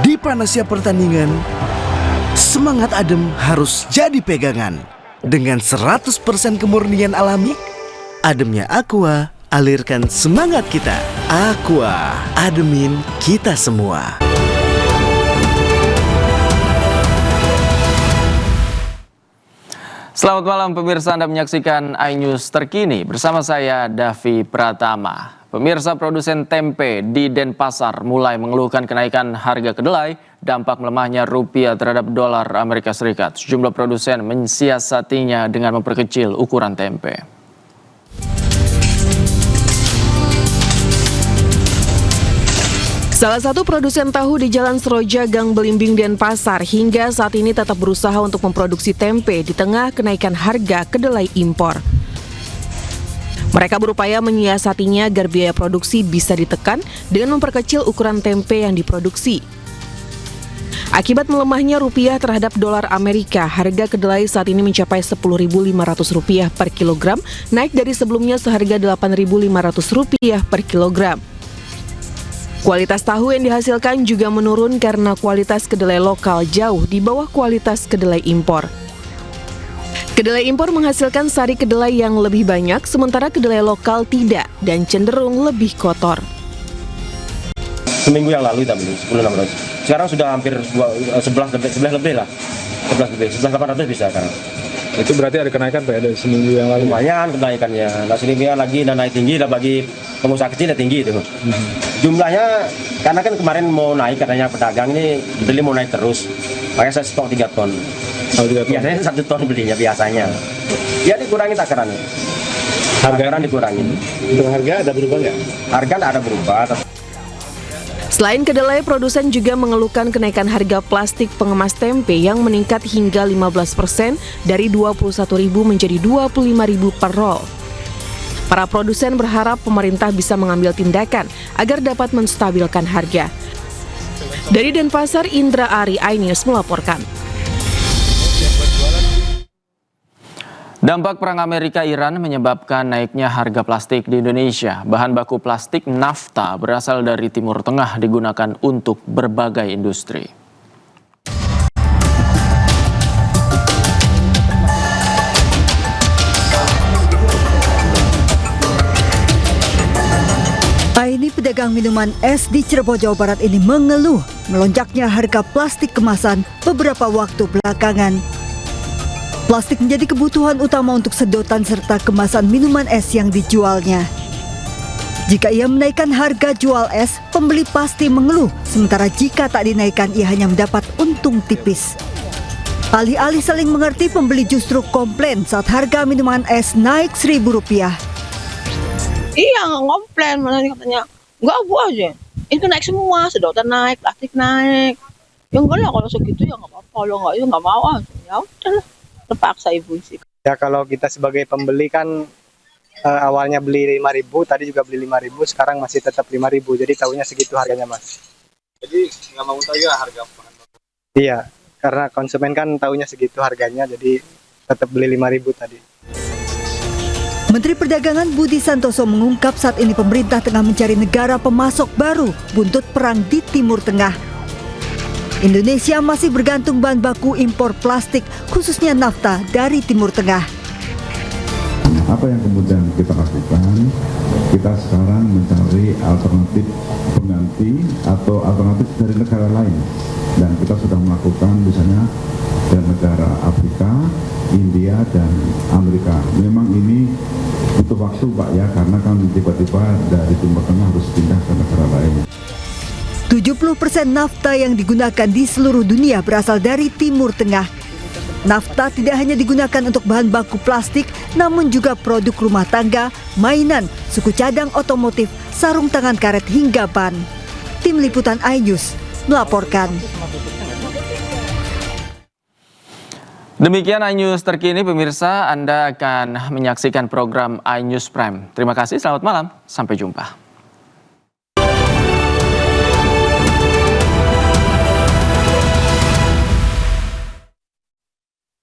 Di panasnya pertandingan, semangat adem harus jadi pegangan. Dengan 100% kemurnian alami, ademnya Aqua alirkan semangat kita. Aqua, ademin kita semua. Selamat malam pemirsa, Anda menyaksikan iNews terkini bersama saya Davi Pratama. Pemirsa, produsen tempe di Denpasar mulai mengeluhkan kenaikan harga kedelai, dampak melemahnya rupiah terhadap dolar Amerika Serikat. Sejumlah produsen mensiasatinya dengan memperkecil ukuran tempe. Salah satu produsen tahu di Jalan Seroja, Gang Belimbing, Denpasar hingga saat ini tetap berusaha untuk memproduksi tempe di tengah kenaikan harga kedelai impor. Mereka berupaya menyiasatinya agar biaya produksi bisa ditekan dengan memperkecil ukuran tempe yang diproduksi. Akibat melemahnya rupiah terhadap dolar Amerika, harga kedelai saat ini mencapai Rp10.500 per kilogram, naik dari sebelumnya seharga Rp8.500 per kilogram. Kualitas tahu yang dihasilkan juga menurun karena kualitas kedelai lokal jauh di bawah kualitas kedelai impor. Kedelai impor menghasilkan sari kedelai yang lebih banyak, sementara kedelai lokal tidak dan cenderung lebih kotor. Seminggu yang lalu kita beli 10.600. Sekarang sudah hampir 11 lebih lah. 11.800 bisa sekarang. Itu berarti ada kenaikan Pak dari seminggu yang lalu? Lumayan kenaikannya. Nah, sini lagi dan naik tinggi, dan bagi pengusaha kecil ya tinggi itu. Jumlahnya, karena kan kemarin mau naik katanya pedagang ini beli mau naik terus. Makanya saya stok 3 ton. Oh, 3 ton. Biasanya 1 ton belinya biasanya. Ya dikurangi takaran. Takaran dikurangi. Untuk harga ada berubah nggak? Harga ada berubah. Selain kedelai, produsen juga mengeluhkan kenaikan harga plastik pengemas tempe yang meningkat hingga 15% dari Rp21.000 menjadi Rp25.000 per roll. Para produsen berharap pemerintah bisa mengambil tindakan agar dapat menstabilkan harga. Dari Denpasar, Indra Ari, iNews melaporkan. Dampak perang Amerika-Iran menyebabkan naiknya harga plastik di Indonesia. Bahan baku plastik nafta berasal dari Timur Tengah digunakan untuk berbagai industri. Aini, pedagang minuman es di Cirebon, Jawa Barat ini mengeluh melonjaknya harga plastik kemasan beberapa waktu belakangan. Plastik menjadi kebutuhan utama untuk sedotan serta kemasan minuman es yang dijualnya. Jika ia menaikkan harga jual es, pembeli pasti mengeluh, sementara jika tak dinaikkan ia hanya mendapat untung tipis. Alih-alih saling mengerti, pembeli justru komplain saat harga minuman es naik Rp1.000. Iya, nggak komplain, malah katanya nggak bu aja. Itu naik semua, sedotan naik, plastik naik. Ya enggak lah, kalau segitu ya nggak apa-apa. Kalau nggak itu nggak mau aja. Ya udahlah. Terpaksa ibu sih. Ya kalau kita sebagai pembeli kan awalnya beli 5.000, tadi juga beli 5.000, sekarang masih tetap 5.000, jadi tahunya segitu harganya Mas. Jadi nggak mau tahu ya harga bahan baku? Iya, karena konsumen kan tahunya segitu harganya, jadi tetap beli 5.000 tadi. Menteri Perdagangan Budi Santoso mengungkap saat ini pemerintah tengah mencari negara pemasok baru buntut perang di Timur Tengah. Indonesia masih bergantung bahan baku impor plastik, khususnya nafta dari Timur Tengah. Apa yang kemudian kita lakukan? Kita sekarang mencari alternatif pengganti atau alternatif dari negara lain. Dan kita sudah melakukan misalnya dari negara Afrika, India, dan Amerika. Memang ini butuh waktu Pak ya, karena kan tiba-tiba dari Timur Tengah harus pindah ke negara lain. 70% nafta yang digunakan di seluruh dunia berasal dari Timur Tengah. Nafta tidak hanya digunakan untuk bahan baku plastik, namun juga produk rumah tangga, mainan, suku cadang otomotif, sarung tangan karet hingga ban. Tim Liputan iNews melaporkan. Demikian iNews terkini pemirsa, Anda akan menyaksikan program iNews Prime. Terima kasih, selamat malam, sampai jumpa.